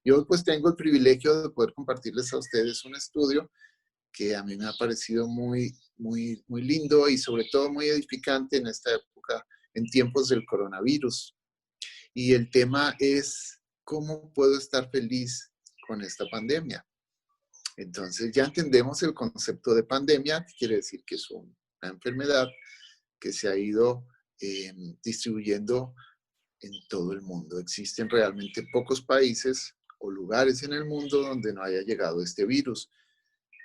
Y hoy pues tengo el privilegio de poder compartirles a ustedes un estudio que a mí me ha parecido muy lindo y sobre todo muy edificante en esta época, en tiempos del coronavirus. Y el tema es, ¿cómo puedo estar feliz con esta pandemia? Entonces ya entendemos el concepto de pandemia, que quiere decir que es una enfermedad que se ha ido distribuyendo en todo el mundo. Existen realmente pocos países o lugares en el mundo donde no haya llegado este virus.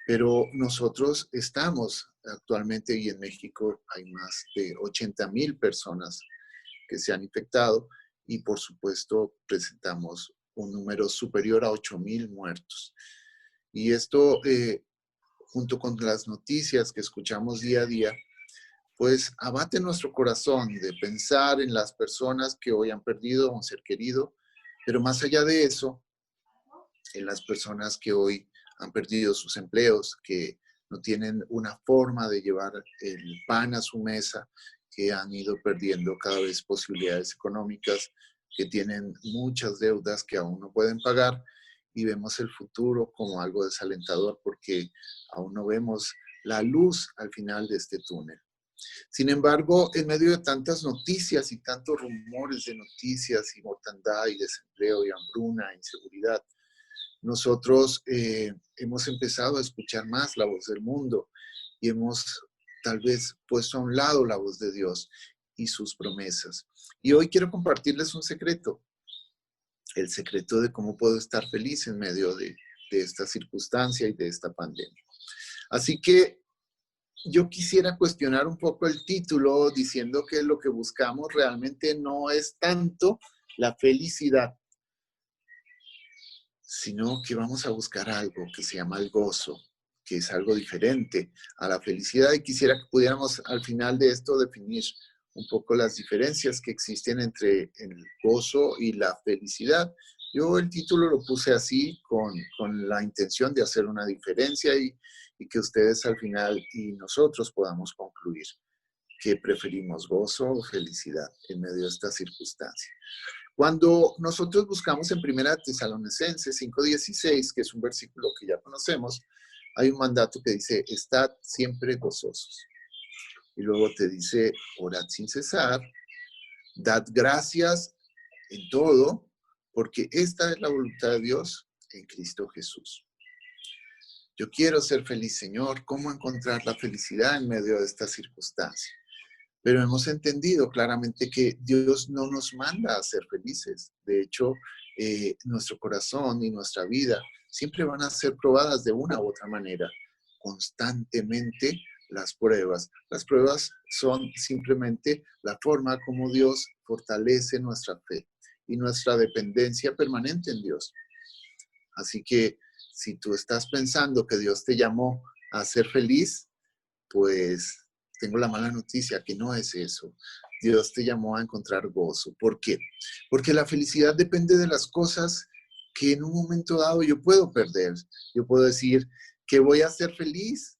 Pero nosotros estamos actualmente, y en México hay más de 80,000 personas que se han infectado y por supuesto presentamos un número superior a 8,000 muertos. Y esto, junto con las noticias que escuchamos día a día, pues abate nuestro corazón de pensar en las personas que hoy han perdido a un ser querido, pero más allá de eso, en las personas que hoy han perdido sus empleos, que no tienen una forma de llevar el pan a su mesa, que han ido perdiendo cada vez posibilidades económicas, que tienen muchas deudas que aún no pueden pagar y vemos el futuro como algo desalentador porque aún no vemos la luz al final de este túnel. Sin embargo, en medio de tantas noticias y tantos rumores de noticias y mortandad y desempleo y hambruna, inseguridad, nosotros hemos empezado a escuchar más la voz del mundo y hemos tal vez puesto a un lado la voz de Dios y sus promesas. Y hoy quiero compartirles un secreto, el secreto de cómo puedo estar feliz en medio de esta circunstancia y de esta pandemia. Así que yo quisiera cuestionar un poco el título diciendo que lo que buscamos realmente no es tanto la felicidad, sino que vamos a buscar algo que se llama el gozo, que es algo diferente a la felicidad. Y quisiera que pudiéramos al final de esto definir un poco las diferencias que existen entre el gozo y la felicidad. Yo el título lo puse así con la intención de hacer una diferencia y que ustedes al final y nosotros podamos concluir que preferimos gozo o felicidad en medio de esta circunstancia. Cuando nosotros buscamos en Primera Tesalonicenses 5:16, que es un versículo que ya conocemos, hay un mandato que dice, estad siempre gozosos. Y luego te dice, orad sin cesar, dad gracias en todo, porque esta es la voluntad de Dios en Cristo Jesús. Yo quiero ser feliz, Señor. ¿Cómo encontrar la felicidad en medio de esta circunstancia? Pero hemos entendido claramente que Dios no nos manda a ser felices. De hecho, nuestro corazón y nuestra vida siempre van a ser probadas de una u otra manera. Constantemente las pruebas. Las pruebas son simplemente la forma como Dios fortalece nuestra fe y nuestra dependencia permanente en Dios. Así que si tú estás pensando que Dios te llamó a ser feliz, pues tengo la mala noticia que no es eso. Dios te llamó a encontrar gozo. ¿Por qué? Porque la felicidad depende de las cosas que en un momento dado yo puedo perder. Yo puedo decir que voy a ser feliz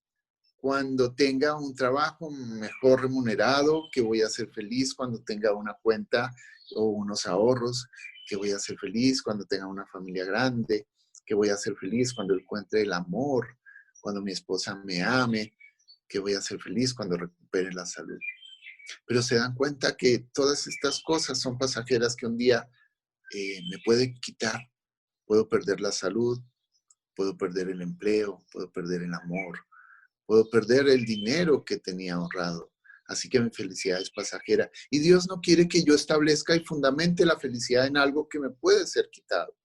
cuando tenga un trabajo mejor remunerado, que voy a ser feliz cuando tenga una cuenta o unos ahorros, que voy a ser feliz cuando tenga una familia grande, que voy a ser feliz cuando encuentre el amor, cuando mi esposa me ame, que voy a ser feliz cuando recupere la salud. Pero se dan cuenta que todas estas cosas son pasajeras que un día me pueden quitar. Puedo perder la salud, puedo perder el empleo, puedo perder el amor, puedo perder el dinero que tenía ahorrado. Así que mi felicidad es pasajera. Y Dios no quiere que yo establezca y fundamente la felicidad en algo que me puede ser quitado,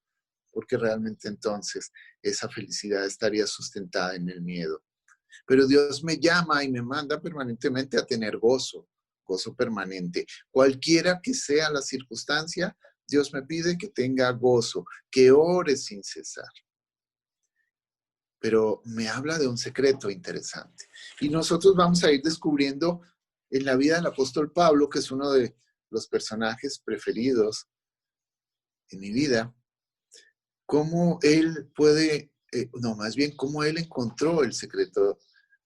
porque realmente entonces esa felicidad estaría sustentada en el miedo. Pero Dios me llama y me manda permanentemente a tener gozo, gozo permanente. Cualquiera que sea la circunstancia, Dios me pide que tenga gozo, que ore sin cesar. Pero me habla de un secreto interesante. Y nosotros vamos a ir descubriendo en la vida del apóstol Pablo, que es uno de los personajes preferidos en mi vida, cómo él puede, más bien cómo él encontró el secreto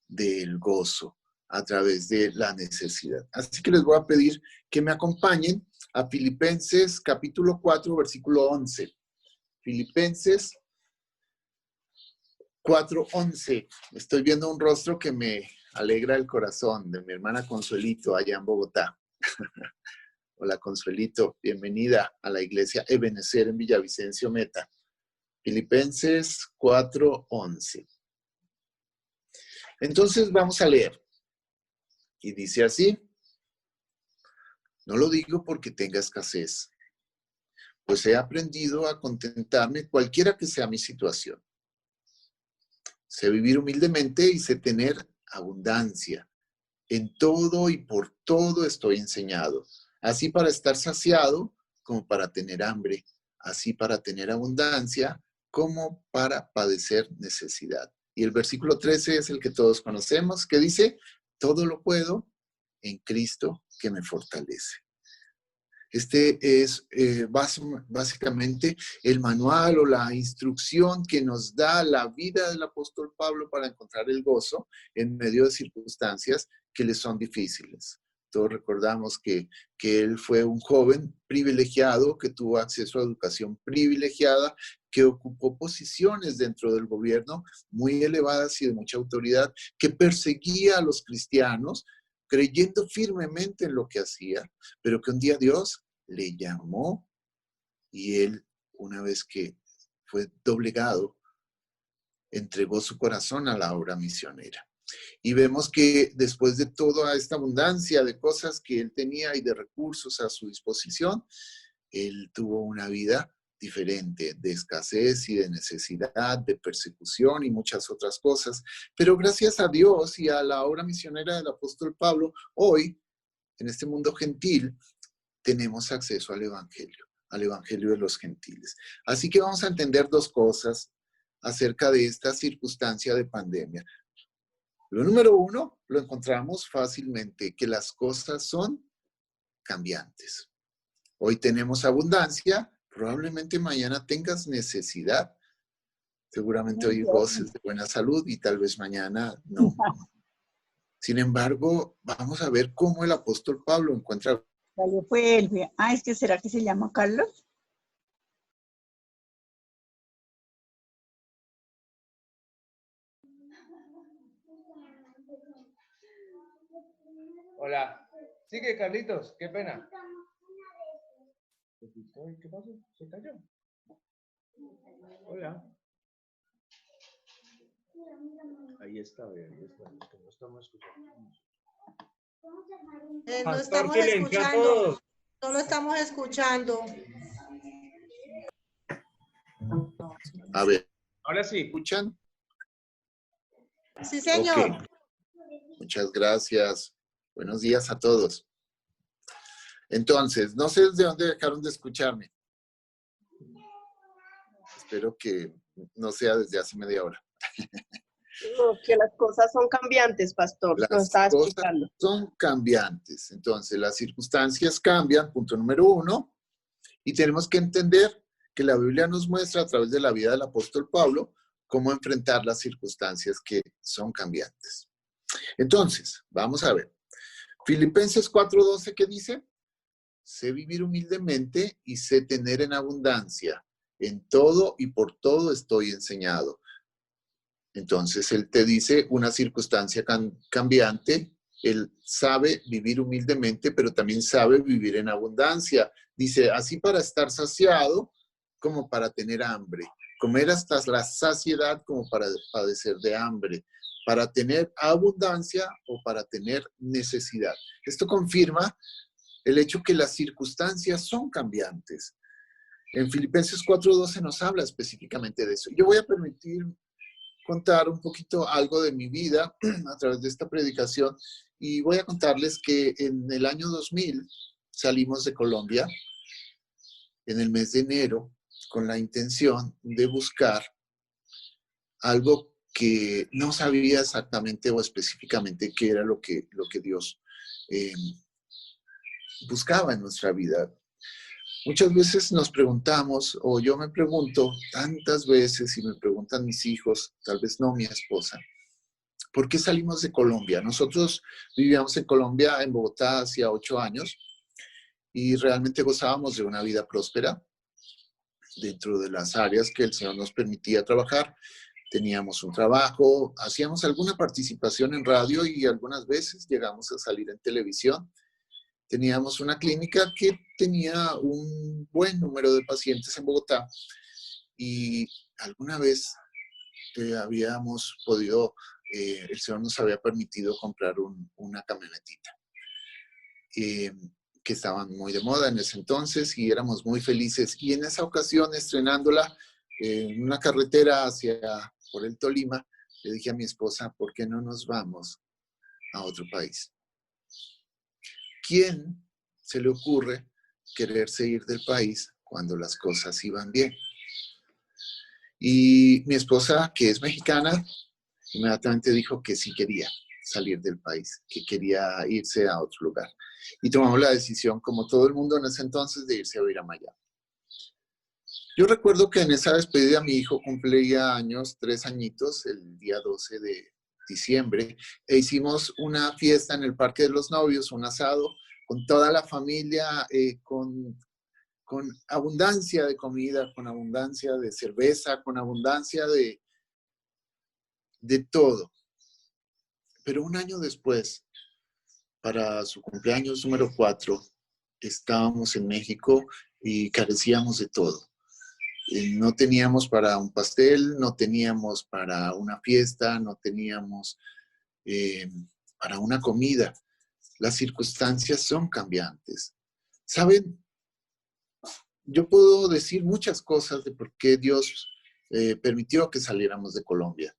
del gozo a través de la necesidad. Así que les voy a pedir que me acompañen a Filipenses capítulo 4, versículo 11. Filipenses 4:11. Estoy viendo un rostro que me alegra el corazón, de mi hermana Consuelito, allá en Bogotá. Hola, Consuelito, bienvenida a la iglesia Ebenecer en Villavicencio Meta. Filipenses 4:11. Entonces vamos a leer. Y dice así: no lo digo porque tenga escasez, pues he aprendido a contentarme cualquiera que sea mi situación. Sé vivir humildemente y sé tener abundancia. En todo y por todo estoy enseñado, así para estar saciado como para tener hambre, así para tener abundancia como para padecer necesidad. Y el versículo 13 es el que todos conocemos, que dice: todo lo puedo en Cristo que me fortalece. Este es básicamente el manual o la instrucción que nos da la vida del apóstol Pablo para encontrar el gozo en medio de circunstancias que le son difíciles. Todos recordamos que él fue un joven privilegiado, que tuvo acceso a educación privilegiada, que ocupó posiciones dentro del gobierno muy elevadas y de mucha autoridad, que perseguía a los cristianos, creyendo firmemente en lo que hacía, pero que un día Dios le llamó y él, una vez que fue doblegado, entregó su corazón a la obra misionera. Y vemos que después de toda esta abundancia de cosas que él tenía y de recursos a su disposición, él tuvo una vida diferente, de escasez y de necesidad, de persecución y muchas otras cosas. Pero gracias a Dios y a la obra misionera del apóstol Pablo, hoy, en este mundo gentil, tenemos acceso al evangelio de los gentiles. Así que vamos a entender dos cosas acerca de esta circunstancia de pandemia. Lo número uno, lo encontramos fácilmente, que las cosas son cambiantes. Hoy tenemos abundancia, probablemente mañana tengas necesidad. Seguramente hoy goces de buena salud y tal vez mañana no. Sin embargo, vamos a ver cómo el apóstol Pablo encuentra. Dale, fue él. Es que ¿será que se llama Carlos? Hola. Sigue, Carlitos, qué pena. ¿Qué pasó? ¿Se cayó? Hola. Ahí está, ahí está. No estamos escuchando. No estamos escuchando. No lo estamos escuchando. A ver. Ahora sí. ¿Escuchan? Sí, señor. Okay. Muchas gracias. Buenos días a todos. Entonces, no sé desde dónde dejaron de escucharme. Espero que no sea desde hace media hora. No, que las cosas son cambiantes, pastor. Las cosas son cambiantes. Entonces, las circunstancias cambian, punto número uno. Y tenemos que entender que la Biblia nos muestra a través de la vida del apóstol Pablo cómo enfrentar las circunstancias que son cambiantes. Entonces, vamos a ver. Filipenses 4:12, ¿qué dice? Sé vivir humildemente y sé tener en abundancia. En todo y por todo estoy enseñado. Entonces, él te dice una circunstancia cambiante. Él sabe vivir humildemente, pero también sabe vivir en abundancia. Dice, así para estar saciado como para tener hambre. Comer hasta la saciedad como para padecer de hambre. Para tener abundancia o para tener necesidad. Esto confirma el hecho que las circunstancias son cambiantes. En Filipenses 4:12 nos habla específicamente de eso. Yo voy a permitir contar un poquito algo de mi vida a través de esta predicación y voy a contarles que en el año 2000 salimos de Colombia en el mes de enero con la intención de buscar algo que no sabía exactamente o específicamente qué era lo que Dios buscaba en nuestra vida. Muchas veces nos preguntamos, o yo me pregunto tantas veces y me preguntan mis hijos, tal vez no mi esposa, ¿por qué salimos de Colombia? Nosotros vivíamos en Colombia, en Bogotá, hacía 8 años y realmente gozábamos de una vida próspera. dentro de las áreas que el Señor nos permitía trabajar. Teníamos un trabajo, hacíamos alguna participación en radio y algunas veces llegamos a salir en televisión. Teníamos una clínica que tenía un buen número de pacientes en Bogotá y alguna vez habíamos podido, el Señor nos había permitido comprar una camionetita que estaban muy de moda en ese entonces y éramos muy felices. Y en esa ocasión, estrenándola en una carretera por el Tolima, le dije a mi esposa, ¿por qué no nos vamos a otro país? ¿Quién se le ocurre quererse ir del país cuando las cosas iban bien? Y mi esposa, que es mexicana, inmediatamente dijo que sí quería salir del país, que quería irse a otro lugar. Y tomamos la decisión, como todo el mundo en ese entonces, de irse a vivir a Miami. Yo recuerdo que en esa despedida mi hijo cumplía años, 3 añitos, el día 12 de diciembre, e hicimos una fiesta en el Parque de los Novios, un asado, con toda la familia, con abundancia de comida, con abundancia de cerveza, con abundancia de todo. Pero un año después, para su cumpleaños número 4, estábamos en México y carecíamos de todo. No teníamos para un pastel, no teníamos para una fiesta, no teníamos para una comida. Las circunstancias son cambiantes. ¿Saben? Yo puedo decir muchas cosas de por qué Dios permitió que saliéramos de Colombia.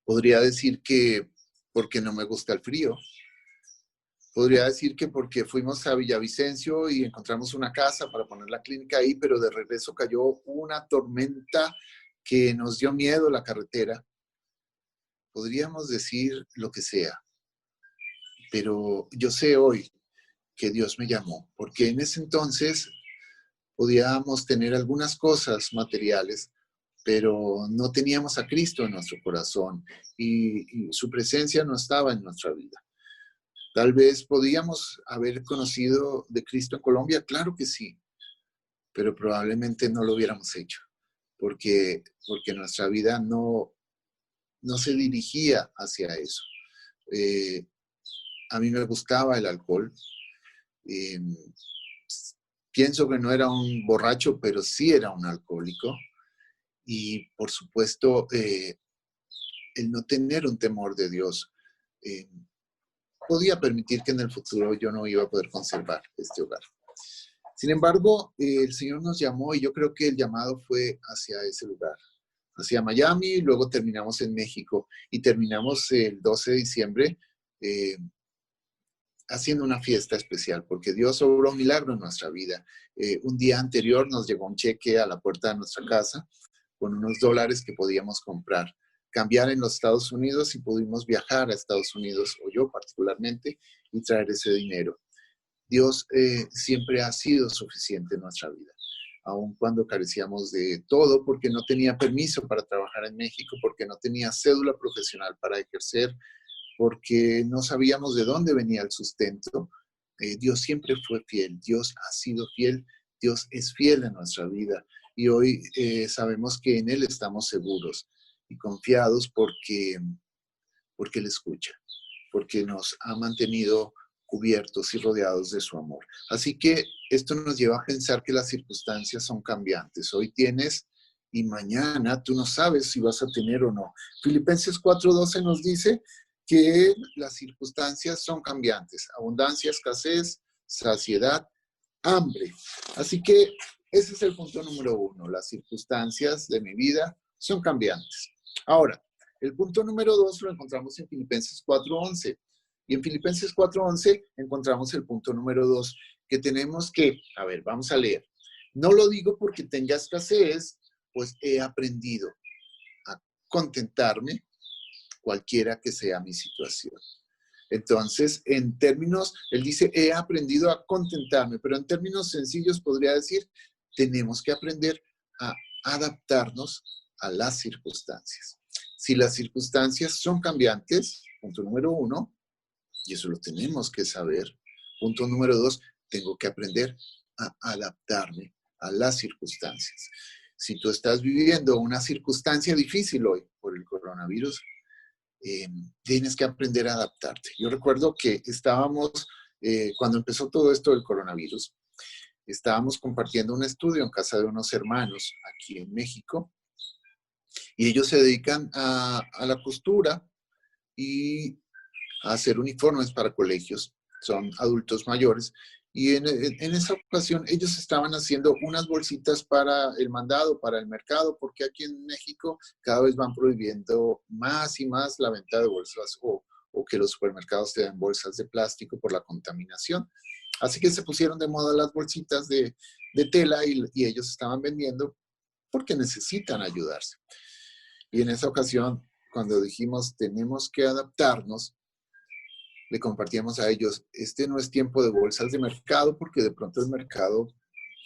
Podría decir que porque no me gusta el frío. Podría decir que porque fuimos a Villavicencio y encontramos una casa para poner la clínica ahí, pero de regreso cayó una tormenta que nos dio miedo la carretera. Podríamos decir lo que sea, pero yo sé hoy que Dios me llamó, porque en ese entonces podíamos tener algunas cosas materiales, pero no teníamos a Cristo en nuestro corazón y su presencia no estaba en nuestra vida. Tal vez podíamos haber conocido de Cristo en Colombia, claro que sí, pero probablemente no lo hubiéramos hecho, porque nuestra vida no se dirigía hacia eso. A mí me gustaba el alcohol. Pienso que no era un borracho, pero sí era un alcohólico. Y por supuesto, el no tener un temor de Dios podía permitir que en el futuro yo no iba a poder conservar este hogar. Sin embargo, el Señor nos llamó y yo creo que el llamado fue hacia ese lugar, hacia Miami, luego terminamos en México y terminamos el 12 de diciembre haciendo una fiesta especial, porque Dios obró un milagro en nuestra vida. Un día anterior nos llegó un cheque a la puerta de nuestra casa con unos dólares que podíamos comprar, cambiar en los Estados Unidos y pudimos viajar a Estados Unidos, o yo particularmente, y traer ese dinero. Dios siempre ha sido suficiente en nuestra vida, aun cuando carecíamos de todo, porque no tenía permiso para trabajar en México, porque no tenía cédula profesional para ejercer, porque no sabíamos de dónde venía el sustento. Dios siempre fue fiel, Dios ha sido fiel, Dios es fiel en nuestra vida y hoy sabemos que en Él estamos seguros y confiados porque Él escucha, porque nos ha mantenido cubiertos y rodeados de su amor. Así que esto nos lleva a pensar que las circunstancias son cambiantes. Hoy tienes y mañana tú no sabes si vas a tener o no. Filipenses 4:12 nos dice que las circunstancias son cambiantes. Abundancia, escasez, saciedad, hambre. Así que ese es el punto número 1. Las circunstancias de mi vida son cambiantes. Ahora, el punto número 2 lo encontramos en Filipenses 4:11. Y en Filipenses 4:11 encontramos el punto número 2, que tenemos que, a ver, vamos a leer. No lo digo porque tenga escasez, pues he aprendido a contentarme cualquiera que sea mi situación. Entonces, en términos, él dice, he aprendido a contentarme, pero en términos sencillos podría decir, tenemos que aprender a adaptarnos a las circunstancias. Si las circunstancias son cambiantes, punto número 1, y eso lo tenemos que saber. Punto número 2, tengo que aprender a adaptarme a las circunstancias. Si tú estás viviendo una circunstancia difícil hoy por el coronavirus, tienes que aprender a adaptarte. Yo recuerdo que estábamos, cuando empezó todo esto del coronavirus, estábamos compartiendo un estudio en casa de unos hermanos aquí en México, y ellos se dedican a la costura y a hacer uniformes para colegios. Son adultos mayores. Y en esa ocasión ellos estaban haciendo unas bolsitas para el mandado, para el mercado, porque aquí en México cada vez van prohibiendo más y más la venta de bolsas o que los supermercados te den bolsas de plástico por la contaminación. Así que se pusieron de moda las bolsitas de tela y ellos estaban vendiendo porque necesitan ayudarse. Y en esa ocasión, cuando dijimos tenemos que adaptarnos, le compartíamos a ellos, este no es tiempo de bolsas de mercado porque de pronto el mercado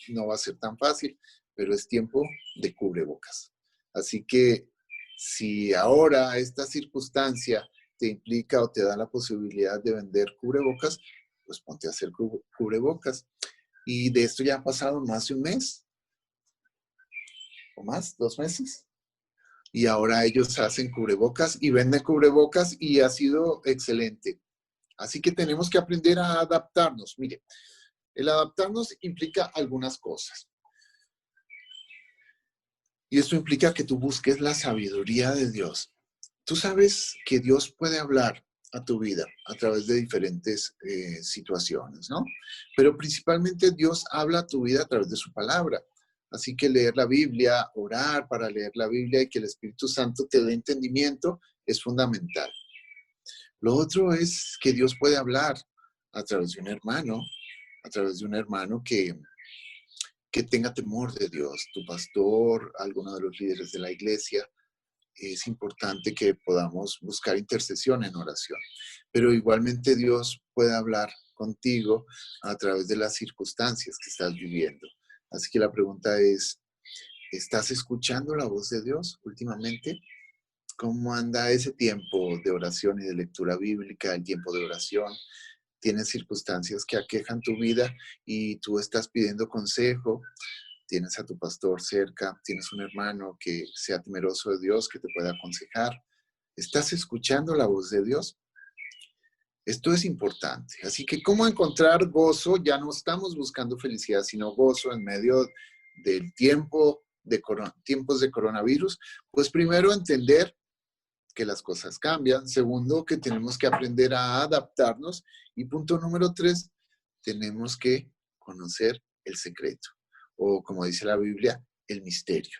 no va a ser tan fácil, pero es tiempo de cubrebocas. Así que si ahora esta circunstancia te implica o te da la posibilidad de vender cubrebocas, pues ponte a hacer cubrebocas. Y de esto ya ha pasado más de un mes, o más, 2 meses. Y ahora ellos hacen cubrebocas y venden cubrebocas y ha sido excelente. Así que tenemos que aprender a adaptarnos. Mire, el adaptarnos implica algunas cosas. Y esto implica que tú busques la sabiduría de Dios. Tú sabes que Dios puede hablar a tu vida a través de diferentes situaciones, ¿no? Pero principalmente Dios habla a tu vida a través de su palabra. Así que leer la Biblia, orar para leer la Biblia y que el Espíritu Santo te dé entendimiento es fundamental. Lo otro es que Dios puede hablar a través de un hermano que tenga temor de Dios, tu pastor, alguno de los líderes de la iglesia. Es importante que podamos buscar intercesión en oración. Pero igualmente Dios puede hablar contigo a través de las circunstancias que estás viviendo. Así que la pregunta es, ¿estás escuchando la voz de Dios últimamente? ¿Cómo anda ese tiempo de oración y de lectura bíblica, el tiempo de oración? ¿Tienes circunstancias que aquejan tu vida y tú estás pidiendo consejo? ¿Tienes a tu pastor cerca? ¿Tienes un hermano que sea temeroso de Dios, que te pueda aconsejar? ¿Estás escuchando la voz de Dios? Esto es importante. Así que, ¿cómo encontrar gozo? Ya no estamos buscando felicidad, sino gozo en medio del tiempos de coronavirus. Pues primero, entender que las cosas cambian. Segundo, que tenemos que aprender a adaptarnos. Y punto número 3, tenemos que conocer el secreto. O como dice la Biblia, el misterio.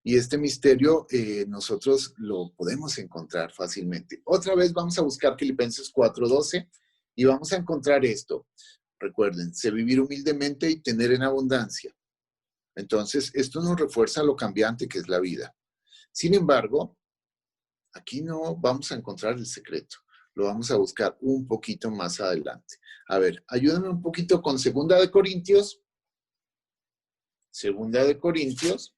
Y este misterio nosotros lo podemos encontrar fácilmente. Otra vez vamos a buscar Filipenses 4:12 y vamos a encontrar esto. Recuerden, sé vivir humildemente y tener en abundancia. Entonces, esto nos refuerza lo cambiante que es la vida. Sin embargo, aquí no vamos a encontrar el secreto. Lo vamos a buscar un poquito más adelante. A ver, ayúdame un poquito con 2 de Corintios. 2 de Corintios.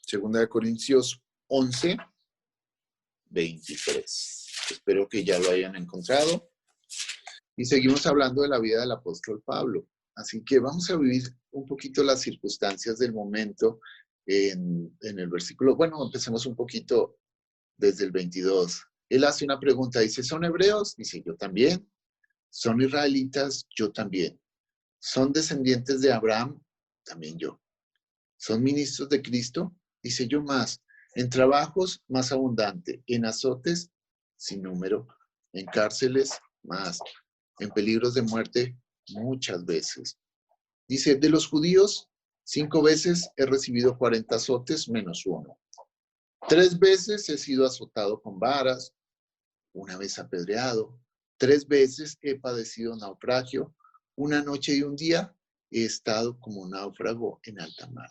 Segunda de Corintios 11, 23. Espero que ya lo hayan encontrado. Y seguimos hablando de la vida del apóstol Pablo. Así que vamos a vivir un poquito las circunstancias del momento en el versículo. Bueno, empecemos un poquito desde el 22. Él hace una pregunta, dice, ¿son hebreos? Dice, yo también. ¿Son israelitas? Yo también. ¿Son descendientes de Abraham? También yo. ¿Son ministros de Cristo? Dice, yo más. En trabajos, más abundante. En azotes, sin número. En cárceles, más. En peligros de muerte, muchas veces. Dice, de los judíos, 5 veces he recibido 40 azotes menos 1. 3 veces he sido azotado con varas, 1 vez apedreado. 3 veces he padecido naufragio. 1 noche y 1 día he estado como náufrago en alta mar.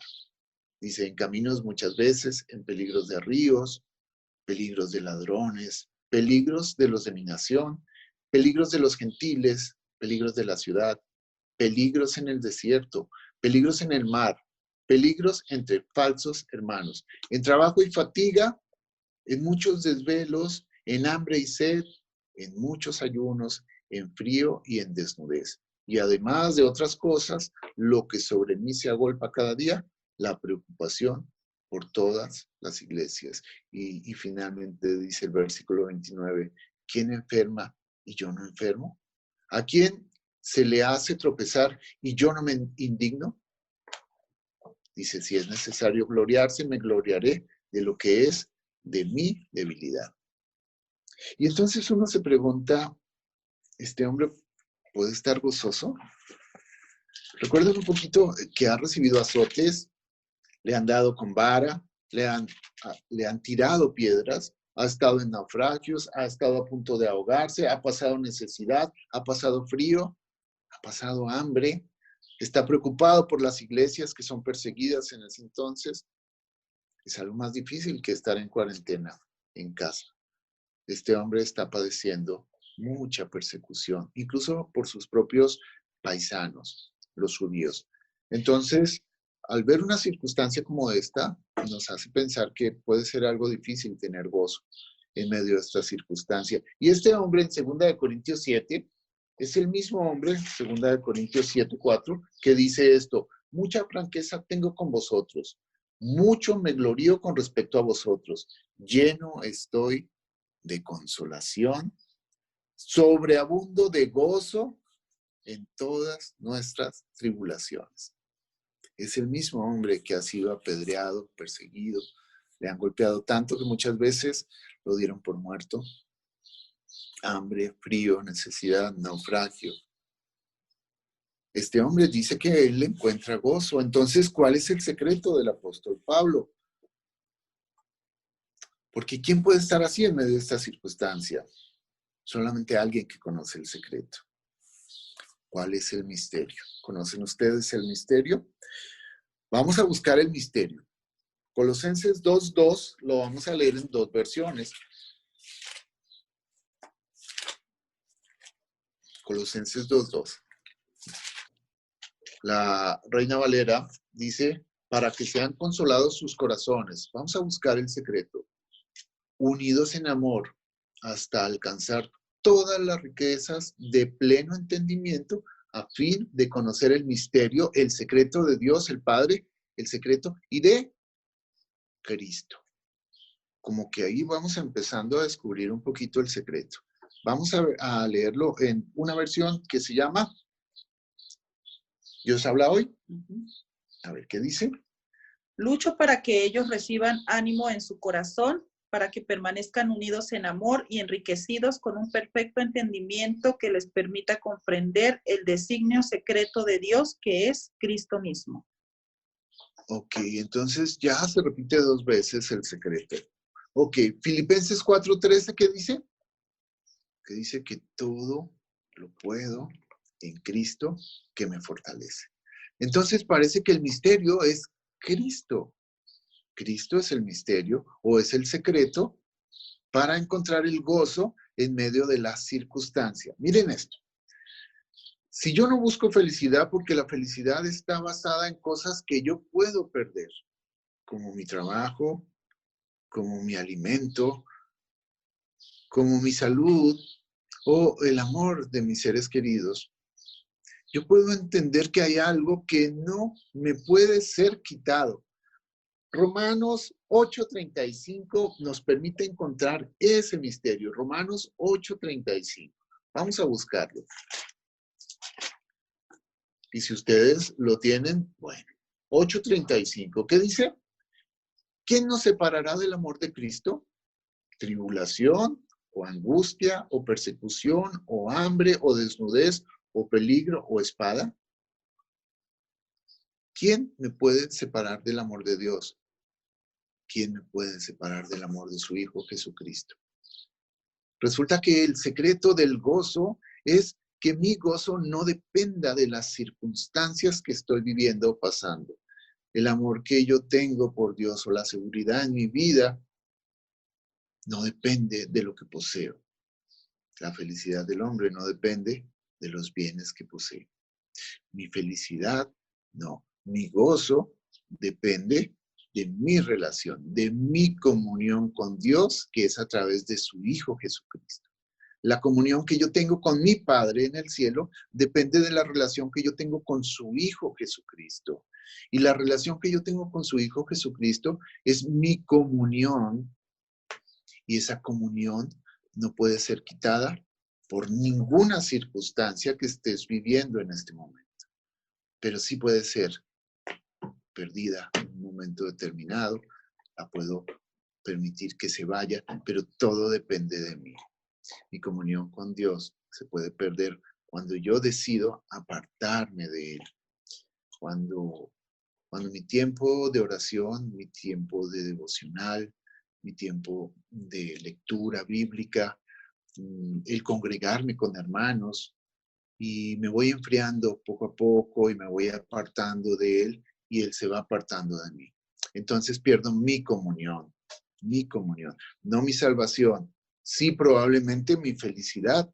Dice, en caminos muchas veces, en peligros de ríos, peligros de ladrones, peligros de los de mi nación, peligros de los gentiles, peligros de la ciudad, peligros en el desierto, peligros en el mar, peligros entre falsos hermanos, en trabajo y fatiga, en muchos desvelos, en hambre y sed, en muchos ayunos, en frío y en desnudez. Y además de otras cosas, lo que sobre mí se agolpa cada día, la preocupación por todas las iglesias. Y finalmente dice el versículo 29, ¿quién enferma y yo no enfermo? ¿A quién se le hace tropezar y yo no me indigno? Dice, si es necesario gloriarse, me gloriaré de lo que es de mi debilidad. Y entonces uno se pregunta, ¿este hombre puede estar gozoso? Recuerden un poquito que ha recibido azotes, le han dado con vara, le han tirado piedras, ha estado en naufragios, ha estado a punto de ahogarse, ha pasado necesidad, ha pasado frío, ha pasado hambre, está preocupado por las iglesias que son perseguidas en ese entonces. Es algo más difícil que estar en cuarentena en casa. Este hombre está padeciendo mucha persecución, incluso por sus propios paisanos, los judíos. Entonces, al ver una circunstancia como esta, nos hace pensar que puede ser algo difícil tener gozo en medio de esta circunstancia. Y este hombre en 2 Corintios 7 es el mismo hombre, 2 Corintios 7:4, que dice esto: mucha franqueza tengo con vosotros, mucho me glorío con respecto a vosotros, lleno estoy de consolación, sobreabundo de gozo en todas nuestras tribulaciones. Es el mismo hombre que ha sido apedreado, perseguido, le han golpeado tanto que muchas veces lo dieron por muerto. Hambre, frío, necesidad, naufragio. Este hombre dice que él encuentra gozo. Entonces, ¿cuál es el secreto del apóstol Pablo? Porque ¿quién puede estar así en medio de esta circunstancia? Solamente alguien que conoce el secreto. ¿Cuál es el misterio? ¿Conocen ustedes el misterio? Vamos a buscar el misterio. Colosenses 2:2 lo vamos a leer en dos versiones. Colosenses 2:2. La Reina Valera dice, para que sean consolados sus corazones. Vamos a buscar el secreto. Unidos en amor hasta alcanzar todas las riquezas de pleno entendimiento a fin de conocer el misterio, el secreto de Dios, el Padre, el secreto y de Cristo. Como que ahí vamos empezando a descubrir un poquito el secreto. Vamos a leerlo en una versión que se llama Dios habla hoy. A ver, ¿qué dice? Lucho para que ellos reciban ánimo en su corazón, para que permanezcan unidos en amor y enriquecidos con un perfecto entendimiento que les permita comprender el designio secreto de Dios, que es Cristo mismo. Ok, entonces ya se repite dos veces el secreto. Ok, Filipenses 4:13, ¿qué dice? Que dice que todo lo puedo en Cristo que me fortalece. Entonces parece que el misterio es Cristo. Cristo es el misterio o es el secreto para encontrar el gozo en medio de la circunstancia. Miren esto. Si yo no busco felicidad, porque la felicidad está basada en cosas que yo puedo perder, como mi trabajo, como mi alimento, como mi salud o el amor de mis seres queridos, yo puedo entender que hay algo que no me puede ser quitado. Romanos 8:35 nos permite encontrar ese misterio. Romanos 8:35. Vamos a buscarlo. Y si ustedes lo tienen, bueno. 8:35. ¿Qué dice? ¿Quién nos separará del amor de Cristo? ¿Tribulación o angustia o persecución o hambre o desnudez o peligro o espada? ¿Quién me puede separar del amor de Dios? ¿Quién me puede separar del amor de su Hijo Jesucristo? Resulta que el secreto del gozo es que mi gozo no dependa de las circunstancias que estoy viviendo o pasando. El amor que yo tengo por Dios o la seguridad en mi vida no depende de lo que poseo. La felicidad del hombre no depende de los bienes que posee. Mi felicidad, no. Mi gozo depende de mi relación, de mi comunión con Dios, que es a través de su Hijo Jesucristo. La comunión que yo tengo con mi Padre en el cielo depende de la relación que yo tengo con su Hijo Jesucristo. Y la relación que yo tengo con su Hijo Jesucristo es mi comunión. Y esa comunión no puede ser quitada por ninguna circunstancia que estés viviendo en este momento. Pero sí puede ser perdida en un momento determinado. La puedo permitir que se vaya, pero todo depende de mí. Mi comunión con Dios se puede perder cuando yo decido apartarme de Él. Cuando mi tiempo de oración, mi tiempo de devocional, mi tiempo de lectura bíblica, el congregarme con hermanos, y me voy enfriando poco a poco y me voy apartando de Él y Él se va apartando de mí. Entonces pierdo mi comunión, no mi salvación. Sí, probablemente mi felicidad,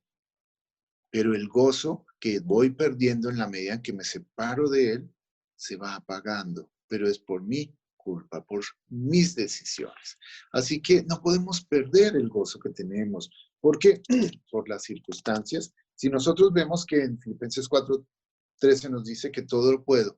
pero el gozo que voy perdiendo en la medida en que me separo de Él se va apagando, pero es por mi culpa, por mis decisiones. Así que no podemos perder el gozo que tenemos. ¿Por qué? Por las circunstancias. Si nosotros vemos que en Filipenses 4:13 nos dice que todo lo puedo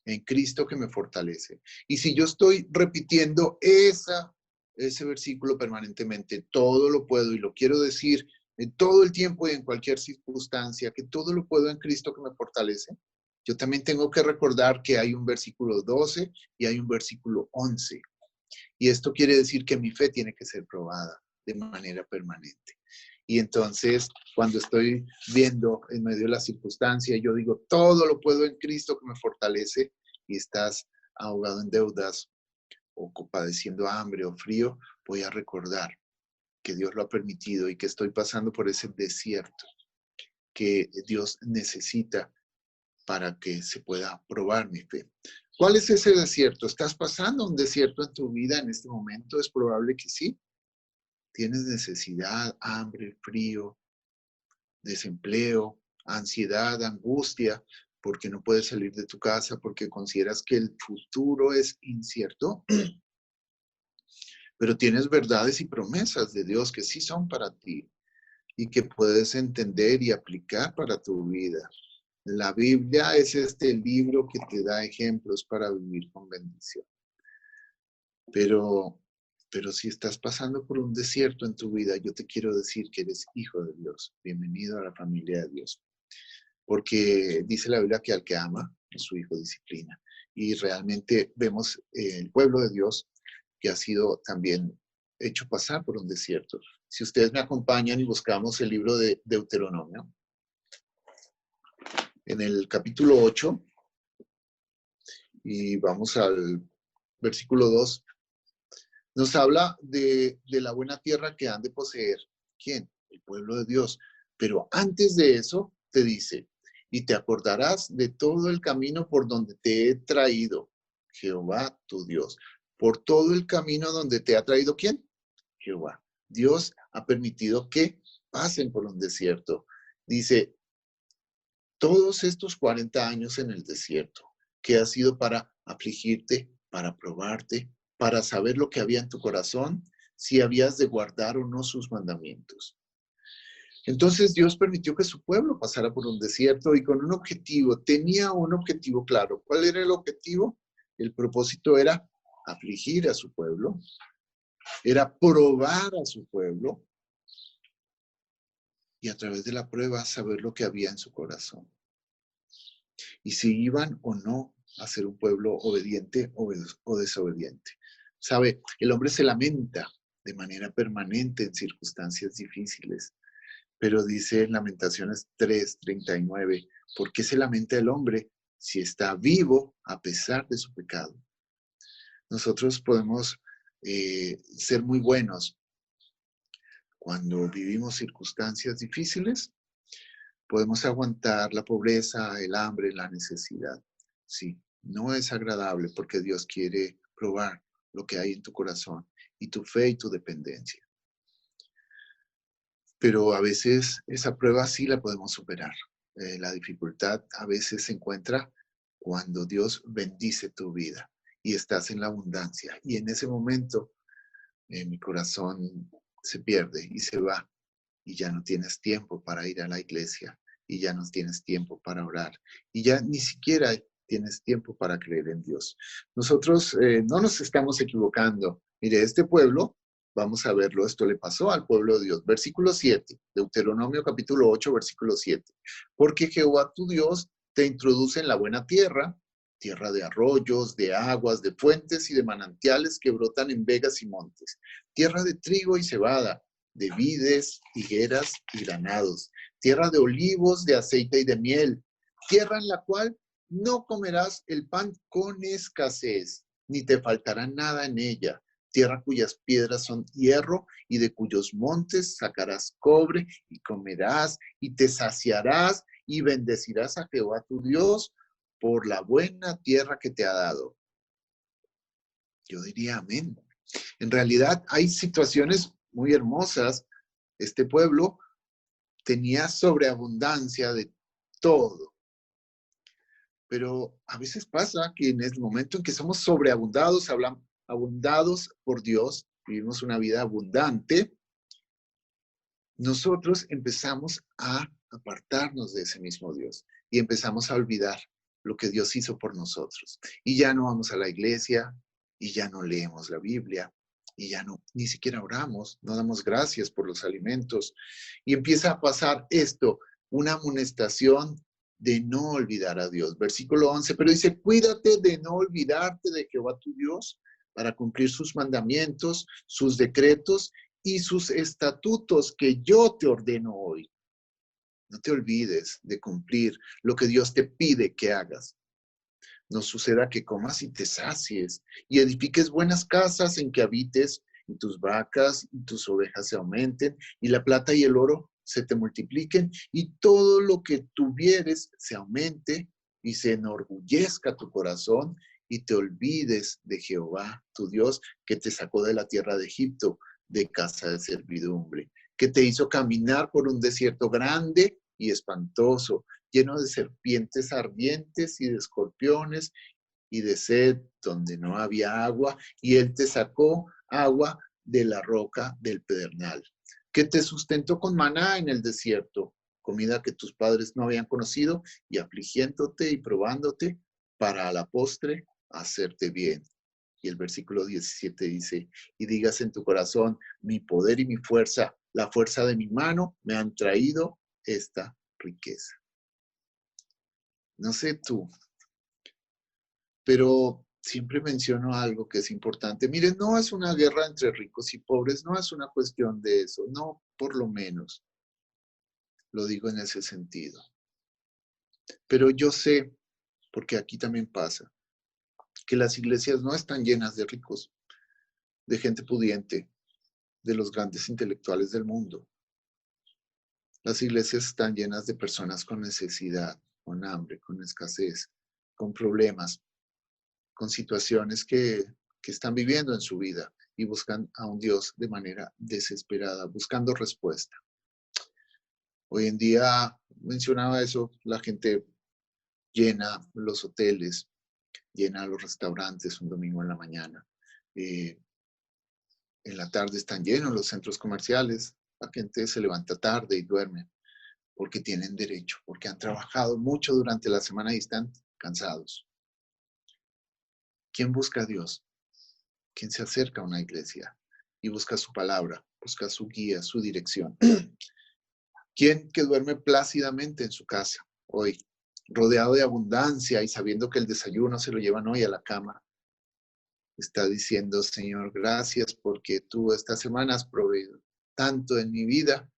en Cristo que me fortalece. Y si yo estoy repitiendo ese versículo permanentemente, todo lo puedo, y lo quiero decir en todo el tiempo y en cualquier circunstancia, que todo lo puedo en Cristo que me fortalece, yo también tengo que recordar que hay un versículo 12 y hay un versículo 11. Y esto quiere decir que mi fe tiene que ser probada de manera permanente. Y entonces, cuando estoy viendo en medio de la circunstancia, yo digo, todo lo puedo en Cristo que me fortalece, y estás ahogado en deudas o padeciendo hambre o frío, voy a recordar que Dios lo ha permitido y que estoy pasando por ese desierto que Dios necesita para que se pueda probar mi fe. ¿Cuál es ese desierto? ¿Estás pasando un desierto en tu vida en este momento? Es probable que sí. Tienes necesidad, hambre, frío, desempleo, ansiedad, angustia, porque no puedes salir de tu casa, porque consideras que el futuro es incierto. Pero tienes verdades y promesas de Dios que sí son para ti y que puedes entender y aplicar para tu vida. La Biblia es este libro que te da ejemplos para vivir con bendición. Pero si estás pasando por un desierto en tu vida, yo te quiero decir que eres hijo de Dios. Bienvenido a la familia de Dios. Porque dice la Biblia que al que ama, su hijo disciplina. Y realmente vemos el pueblo de Dios que ha sido también hecho pasar por un desierto. Si ustedes me acompañan y buscamos el libro de Deuteronomio, en el capítulo 8, y vamos al versículo 2, nos habla de la buena tierra que han de poseer. ¿Quién? El pueblo de Dios. Pero antes de eso te dice, y te acordarás de todo el camino por donde te he traído, Jehová tu Dios. Por todo el camino donde te ha traído, ¿quién? Jehová. Dios ha permitido que pasen por un desierto. Dice, todos estos 40 años en el desierto, que ha sido para afligirte, para probarte, para saber lo que había en tu corazón, si habías de guardar o no sus mandamientos. Entonces Dios permitió que su pueblo pasara por un desierto y con un objetivo, tenía un objetivo claro. ¿Cuál era el objetivo? El propósito era afligir a su pueblo, era probar a su pueblo y a través de la prueba saber lo que había en su corazón. Y si iban o no a ser un pueblo obediente o desobediente. ¿Sabe? El hombre se lamenta de manera permanente en circunstancias difíciles. Pero dice en Lamentaciones 3:39, ¿por qué se lamenta el hombre si está vivo a pesar de su pecado? Nosotros podemos ser muy buenos cuando vivimos circunstancias difíciles. Podemos aguantar la pobreza, el hambre, la necesidad. Sí, no es agradable porque Dios quiere probar lo que hay en tu corazón y tu fe y tu dependencia. Pero a veces esa prueba sí la podemos superar. La dificultad a veces se encuentra cuando Dios bendice tu vida y estás en la abundancia. Y en ese momento mi corazón se pierde y se va. y ya no tienes tiempo para ir a la iglesia, y ya no tienes tiempo para orar, y ya ni siquiera tienes tiempo para creer en Dios. Nosotros no nos estamos equivocando. Mire, este pueblo, vamos a verlo, esto le pasó al pueblo de Dios. Versículo 7, Deuteronomio capítulo 8, versículo 7. Porque Jehová tu Dios te introduce en la buena tierra, tierra de arroyos, de aguas, de fuentes y de manantiales que brotan en vegas y montes, tierra de trigo y cebada, de vides, higueras y granados, tierra de olivos, de aceite y de miel, tierra en la cual no comerás el pan con escasez, ni te faltará nada en ella, tierra cuyas piedras son hierro y de cuyos montes sacarás cobre y comerás y te saciarás y bendecirás a Jehová tu Dios por la buena tierra que te ha dado. Yo diría amén. En realidad hay situaciones muy hermosas. Este pueblo tenía sobreabundancia de todo. Pero a veces pasa que en el momento en que somos sobreabundados, abundados por Dios, vivimos una vida abundante, nosotros empezamos a apartarnos de ese mismo Dios y empezamos a olvidar lo que Dios hizo por nosotros. Y ya no vamos a la iglesia, y ya no leemos la Biblia, y ya no, ni siquiera oramos, no damos gracias por los alimentos. Y empieza a pasar esto, una amonestación de no olvidar a Dios. Versículo 11, pero dice, cuídate de no olvidarte de Jehová tu Dios para cumplir sus mandamientos, sus decretos y sus estatutos que yo te ordeno hoy. No te olvides de cumplir lo que Dios te pide que hagas. No suceda que comas y te sacies y edifiques buenas casas en que habites y tus vacas y tus ovejas se aumenten y la plata y el oro se te multipliquen y todo lo que tuvieres se aumente y se enorgullezca tu corazón y te olvides de Jehová, tu Dios, que te sacó de la tierra de Egipto, de casa de servidumbre, que te hizo caminar por un desierto grande y espantoso, lleno de serpientes ardientes y de escorpiones y de sed donde no había agua, y él te sacó agua de la roca del pedernal, que te sustentó con maná en el desierto, comida que tus padres no habían conocido, y afligiéndote y probándote para a la postre hacerte bien. Y el versículo 17 dice, y digas en tu corazón, mi poder y mi fuerza, la fuerza de mi mano me han traído esta riqueza. No sé tú, pero siempre menciono algo que es importante. Miren, no es una guerra entre ricos y pobres, no es una cuestión de eso, no, por lo menos. Lo digo en ese sentido. Pero yo sé, porque aquí también pasa, que las iglesias no están llenas de ricos, de gente pudiente, de los grandes intelectuales del mundo. Las iglesias están llenas de personas con necesidad, con hambre, con escasez, con problemas, con situaciones que están viviendo en su vida y buscan a un Dios de manera desesperada, buscando respuesta. Hoy en día, mencionaba eso, la gente llena los hoteles, llena los restaurantes un domingo en la mañana. En la tarde están llenos los centros comerciales. La gente se levanta tarde y duerme porque tienen derecho, porque han trabajado mucho durante la semana y están cansados. ¿Quién busca a Dios? ¿Quién se acerca a una iglesia y busca su palabra, busca su guía, su dirección? ¿Quién que duerme plácidamente en su casa hoy, rodeado de abundancia y sabiendo que el desayuno se lo llevan hoy a la cama? Está diciendo, Señor, gracias porque tú esta semana has proveído tanto en mi vida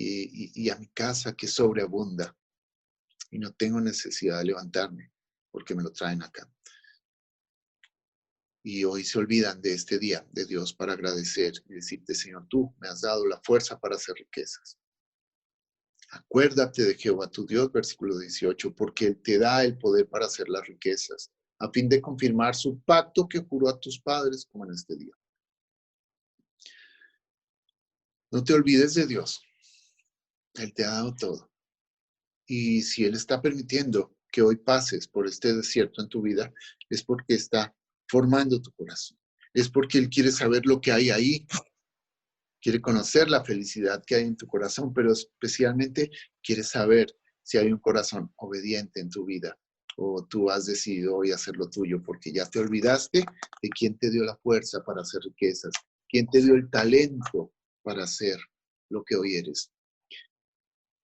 y a mi casa que sobreabunda. Y no tengo necesidad de levantarme porque me lo traen acá. Y hoy se olvidan de este día de Dios para agradecer y decirte, Señor, tú me has dado la fuerza para hacer riquezas. Acuérdate de Jehová tu Dios, versículo 18, porque Él te da el poder para hacer las riquezas, a fin de confirmar su pacto que juró a tus padres como en este día. No te olvides de Dios. Él te ha dado todo. Y si Él está permitiendo que hoy pases por este desierto en tu vida, es porque está formando tu corazón. Es porque Él quiere saber lo que hay ahí. quiere conocer la felicidad que hay en tu corazón, pero especialmente quiere saber si hay un corazón obediente en tu vida o tú has decidido hoy hacer lo tuyo porque ya te olvidaste de quién te dio la fuerza para hacer riquezas, quién te dio el talento para hacer lo que hoy eres.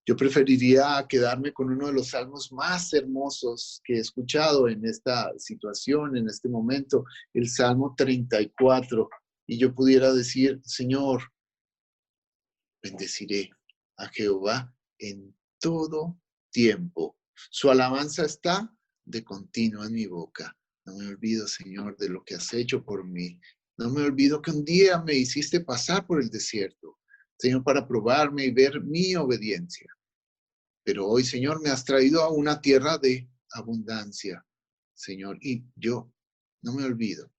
Yo preferiría quedarme con uno de los salmos más hermosos que he escuchado en esta situación, en este momento, el Salmo 34. Y yo pudiera decir, Señor, bendeciré a Jehová en todo tiempo. Su alabanza está de continuo en mi boca. No me olvido, Señor, de lo que has hecho por mí. No me olvido que un día me hiciste pasar por el desierto, Señor, para probarme y ver mi obediencia. Pero hoy, Señor, me has traído a una tierra de abundancia, Señor. Y yo no me olvido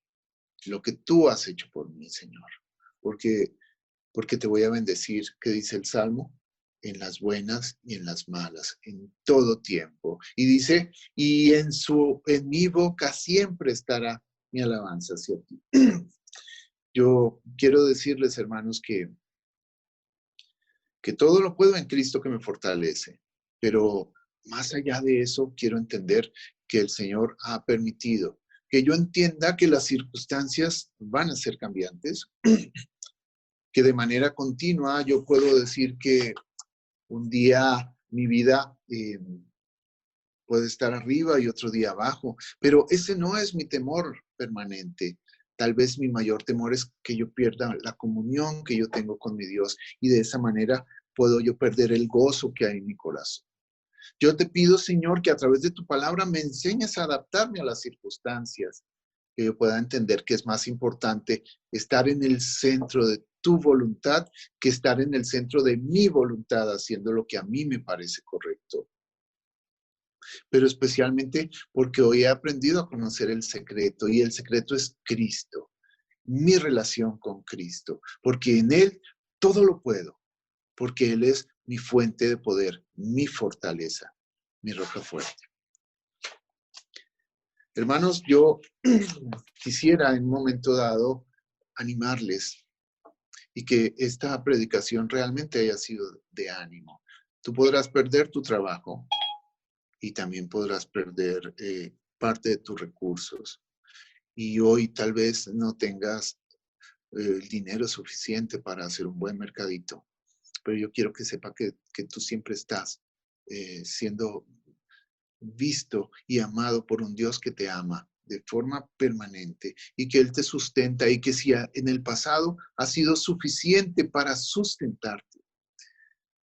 lo que tú has hecho por mí, Señor. Porque te voy a bendecir, que dice el Salmo, en las buenas y en las malas, en todo tiempo. Y dice, y en mi boca siempre estará mi alabanza hacia ti. Yo quiero decirles, hermanos, que todo lo puedo en Cristo que me fortalece. Pero más allá de eso, quiero entender que el Señor ha permitido que yo entienda que las circunstancias van a ser cambiantes, que de manera continua yo puedo decir que un día mi vida puede estar arriba y otro día abajo, pero ese no es mi temor permanente. Tal vez mi mayor temor es que yo pierda la comunión que yo tengo con mi Dios y de esa manera puedo yo perder el gozo que hay en mi corazón. Yo te pido, Señor, que a través de tu palabra me enseñes a adaptarme a las circunstancias, que yo pueda entender que es más importante estar en el centro de tu voluntad que estar en el centro de mi voluntad, haciendo lo que a mí me parece correcto. Pero especialmente porque hoy he aprendido a conocer el secreto, y el secreto es Cristo, mi relación con Cristo, porque en Él todo lo puedo, porque Él es mi fuente de poder, mi fortaleza, mi roca fuerte. Hermanos, yo quisiera en un momento dado animarles y que esta predicación realmente haya sido de ánimo. Tú podrás perder tu trabajo y también podrás perder parte de tus recursos. Y hoy tal vez no tengas el dinero suficiente para hacer un buen mercadito, pero yo quiero que sepa que tú siempre estás siendo visto y amado por un Dios que te ama de forma permanente y que Él te sustenta y que si en el pasado ha sido suficiente para sustentarte,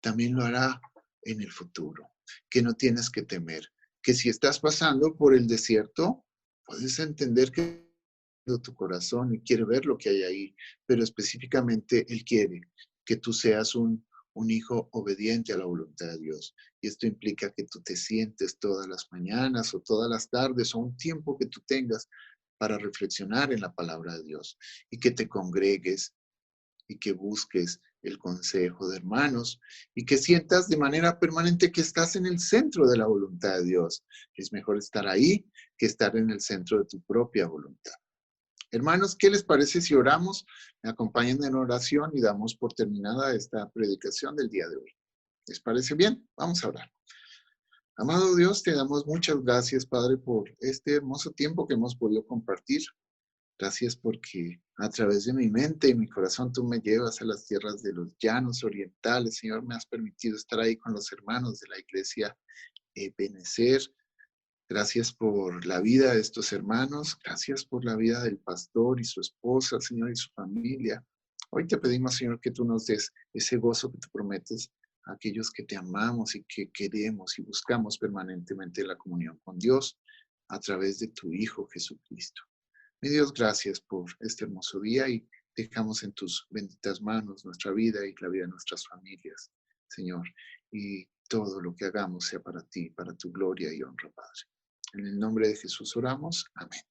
también lo hará en el futuro, que no tienes que temer, que si estás pasando por el desierto, puedes entender que tu corazón y quiere ver lo que hay ahí, pero específicamente Él quiere que tú seas un hijo obediente a la voluntad de Dios. Y esto implica que tú te sientes todas las mañanas o todas las tardes o un tiempo que tú tengas para reflexionar en la palabra de Dios y que te congregues y que busques el consejo de hermanos y que sientas de manera permanente que estás en el centro de la voluntad de Dios. Es mejor estar ahí que estar en el centro de tu propia voluntad. Hermanos, ¿qué les parece si oramos? Me acompañan en oración y damos por terminada esta predicación del día de hoy. ¿Les parece bien? Vamos a orar. Amado Dios, te damos muchas gracias, Padre, por este hermoso tiempo que hemos podido compartir. Gracias porque a través de mi mente y mi corazón tú me llevas a las tierras de los llanos orientales. Señor, me has permitido estar ahí con los hermanos de la iglesia Benecer. Gracias por la vida de estos hermanos. Gracias por la vida del pastor y su esposa, Señor, y su familia. Hoy te pedimos, Señor, que tú nos des ese gozo que tú prometes a aquellos que te amamos y que queremos y buscamos permanentemente la comunión con Dios a través de tu Hijo Jesucristo. Mi Dios, gracias por este hermoso día y dejamos en tus benditas manos nuestra vida y la vida de nuestras familias, Señor. Y todo lo que hagamos sea para ti, para tu gloria y honra, Padre. En el nombre de Jesús oramos. Amén.